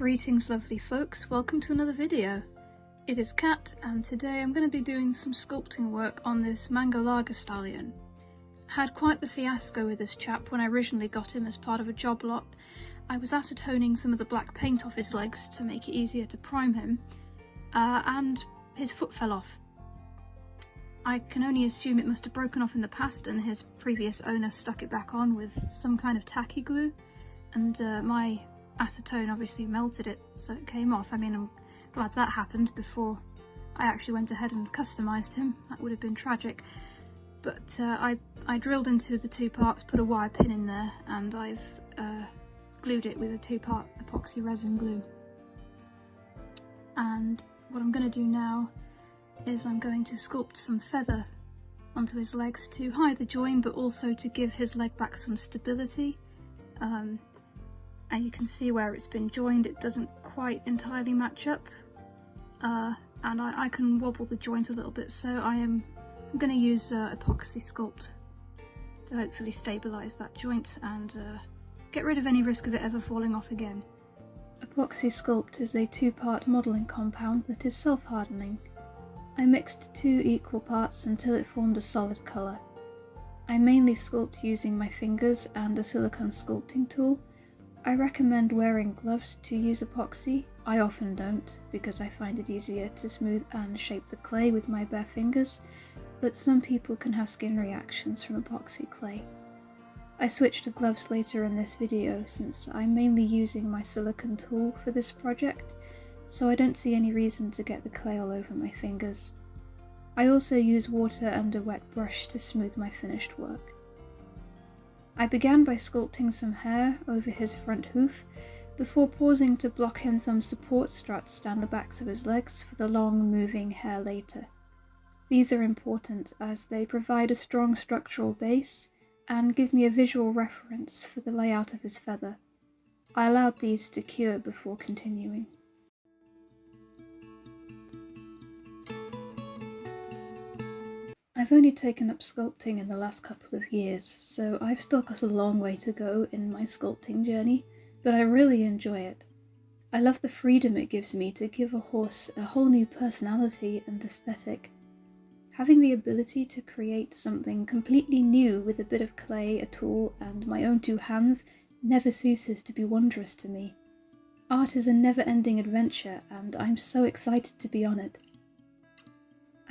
Greetings lovely folks, welcome to another video. It is Kat and today I'm going to be doing some sculpting work on this Manga Lager stallion. I had quite the fiasco with this chap when I originally got him as part of a job lot. I was acetoning some of the black paint off his legs to make it easier to prime him, and his foot fell off. I can only assume it must have broken off in the past and his previous owner stuck it back on with some kind of tacky glue, and my acetone obviously melted it so it came off. I mean, I'm glad that happened before I actually went ahead and customised him. That would have been tragic. But I drilled into the two parts, put a wire pin in there, and I've glued it with a 2-part epoxy resin glue. And what I'm going to do now is I'm going to sculpt some feather onto his legs to hide the join, but also to give his leg back some stability. And you can see where it's been joined, it doesn't quite entirely match up, and I can wobble the joint a little bit, so I'm going to use epoxy sculpt to hopefully stabilise that joint and get rid of any risk of it ever falling off again. Epoxy sculpt is a 2-part modelling compound that is self-hardening. I mixed 2 equal parts until it formed a solid colour. I mainly sculpt using my fingers and a silicone sculpting tool. I recommend wearing gloves to use epoxy. I often don't, because I find it easier to smooth and shape the clay with my bare fingers, but some people can have skin reactions from epoxy clay. I switched to gloves later in this video since I'm mainly using my silicone tool for this project, so I don't see any reason to get the clay all over my fingers. I also use water and a wet brush to smooth my finished work. I began by sculpting some hair over his front hoof, before pausing to block in some support struts down the backs of his legs for the long moving hair later. These are important as they provide a strong structural base and give me a visual reference for the layout of his feather. I allowed these to cure before continuing. I've only taken up sculpting in the last couple of years, so I've still got a long way to go in my sculpting journey, but I really enjoy it. I love the freedom it gives me to give a horse a whole new personality and aesthetic. Having the ability to create something completely new with a bit of clay, a tool, and my own 2 hands never ceases to be wondrous to me. Art is a never-ending adventure, and I'm so excited to be on it.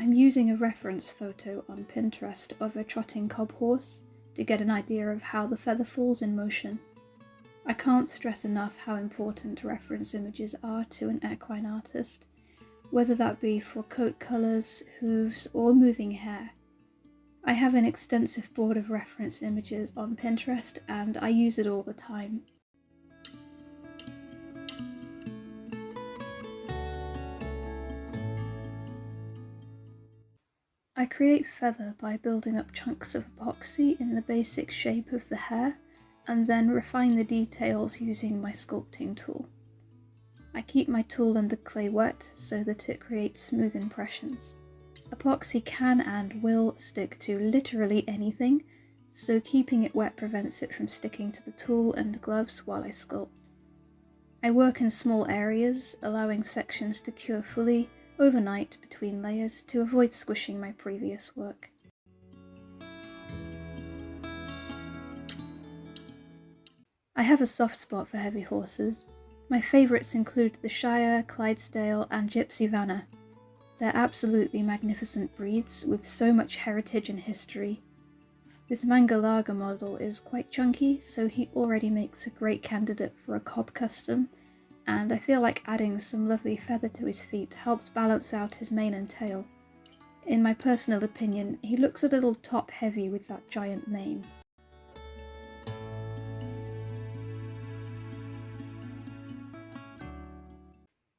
I'm using a reference photo on Pinterest of a trotting cob horse to get an idea of how the feather falls in motion. I can't stress enough how important reference images are to an equine artist, whether that be for coat colours, hooves, or moving hair. I have an extensive board of reference images on Pinterest and I use it all the time. I create feather by building up chunks of epoxy in the basic shape of the hair, and then refine the details using my sculpting tool. I keep my tool and the clay wet so that it creates smooth impressions. Epoxy can and will stick to literally anything, so keeping it wet prevents it from sticking to the tool and gloves while I sculpt. I work in small areas, allowing sections to cure fully overnight between layers to avoid squishing my previous work. I have a soft spot for heavy horses. My favourites include the Shire, Clydesdale and Gypsy Vanner. They're absolutely magnificent breeds with so much heritage and history. This Manga Lager model is quite chunky, so he already makes a great candidate for a cob custom, and I feel like adding some lovely feather to his feet helps balance out his mane and tail. In my personal opinion, he looks a little top heavy with that giant mane.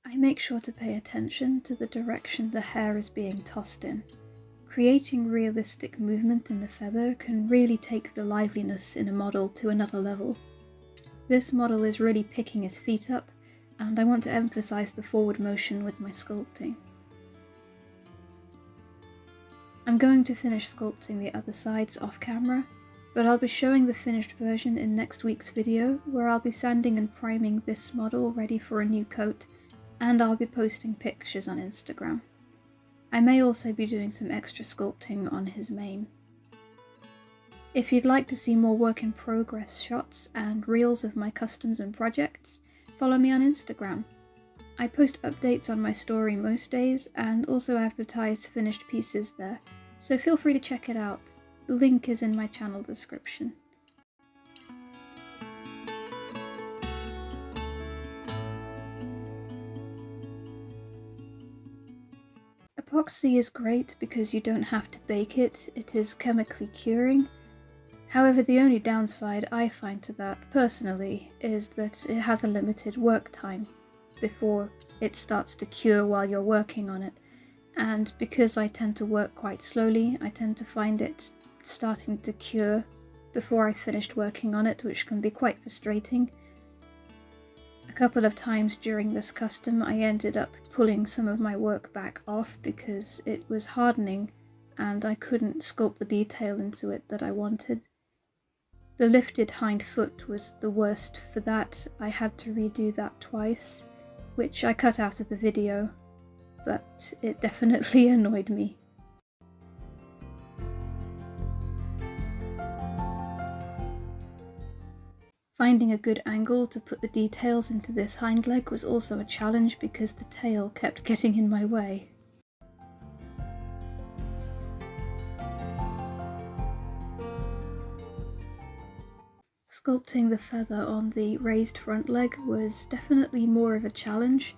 I make sure to pay attention to the direction the hair is being tossed in. Creating realistic movement in the feather can really take the liveliness in a model to another level. This model is really picking his feet up, and I want to emphasize the forward motion with my sculpting. I'm going to finish sculpting the other sides off camera, but I'll be showing the finished version in next week's video, where I'll be sanding and priming this model ready for a new coat, and I'll be posting pictures on Instagram. I may also be doing some extra sculpting on his mane. If you'd like to see more work in progress shots and reels of my customs and projects, follow me on Instagram. I post updates on my story most days and also advertise finished pieces there, so feel free to check it out. The link is in my channel description. Epoxy is great because you don't have to bake it, it is chemically curing. However, the only downside I find to that, personally, is that it has a limited work time before it starts to cure while you're working on it. And because I tend to work quite slowly, I tend to find it starting to cure before I finished working on it, which can be quite frustrating. A couple of times during this custom I ended up pulling some of my work back off because it was hardening and I couldn't sculpt the detail into it that I wanted. The lifted hind foot was the worst for that. I had to redo that twice, which I cut out of the video, but it definitely annoyed me. Finding a good angle to put the details into this hind leg was also a challenge because the tail kept getting in my way. Sculpting the feather on the raised front leg was definitely more of a challenge,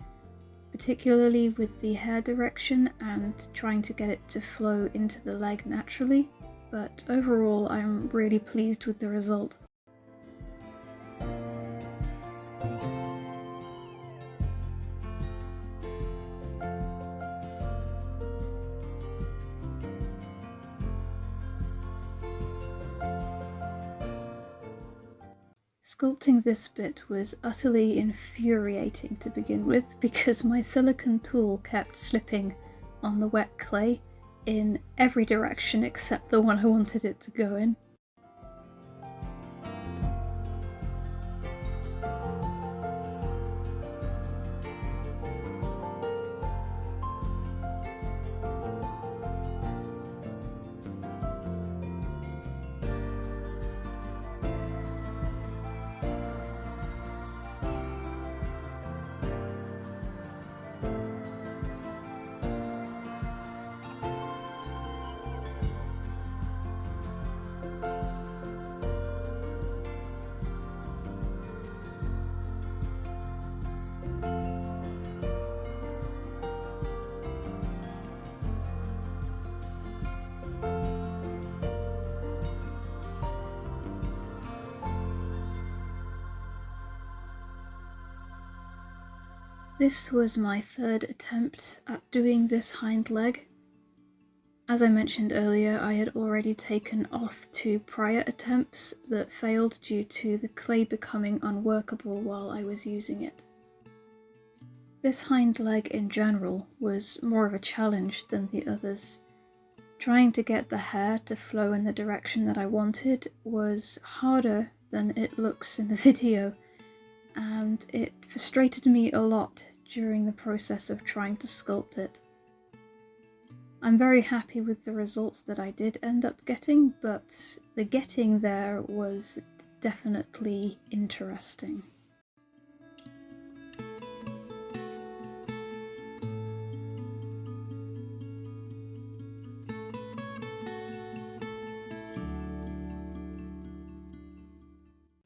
particularly with the hair direction and trying to get it to flow into the leg naturally, but overall I'm really pleased with the result. Sculpting this bit was utterly infuriating to begin with because my silicone tool kept slipping on the wet clay in every direction except the one I wanted it to go in. This was my third attempt at doing this hind leg. As I mentioned earlier, I had already taken off 2 prior attempts that failed due to the clay becoming unworkable while I was using it. This hind leg in general was more of a challenge than the others. Trying to get the hair to flow in the direction that I wanted was harder than it looks in the video, and it frustrated me a lot during the process of trying to sculpt it. I'm very happy with the results that I did end up getting, but the getting there was definitely interesting.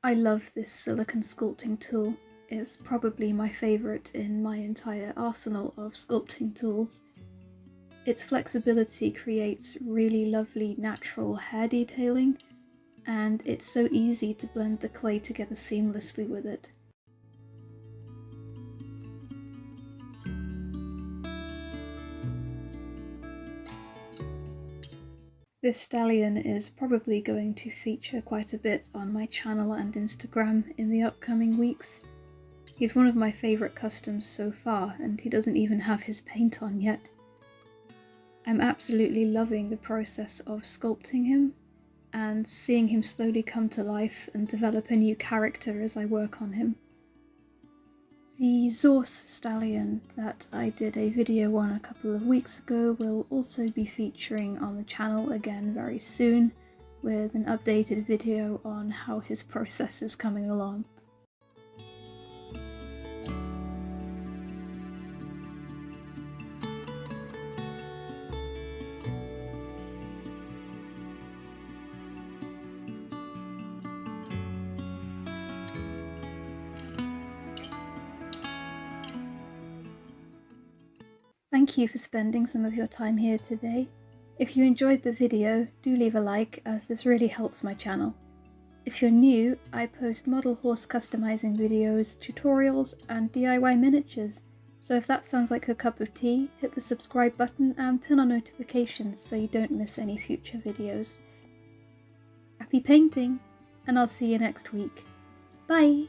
I love this silicone sculpting tool. It's probably my favourite in my entire arsenal of sculpting tools. Its flexibility creates really lovely natural hair detailing, and it's so easy to blend the clay together seamlessly with it. This stallion is probably going to feature quite a bit on my channel and Instagram in the upcoming weeks. He's one of my favourite customs so far, and he doesn't even have his paint on yet. I'm absolutely loving the process of sculpting him, and seeing him slowly come to life and develop a new character as I work on him. The Zorse stallion that I did a video on a couple of weeks ago will also be featuring on the channel again very soon, with an updated video on how his process is coming along. Thank you for spending some of your time here today. If you enjoyed the video, do leave a like, as this really helps my channel. If you're new, I post model horse customizing videos, tutorials, and DIY miniatures, so if that sounds like a cup of tea, hit the subscribe button and turn on notifications so you don't miss any future videos. Happy painting, and I'll see you next week. Bye!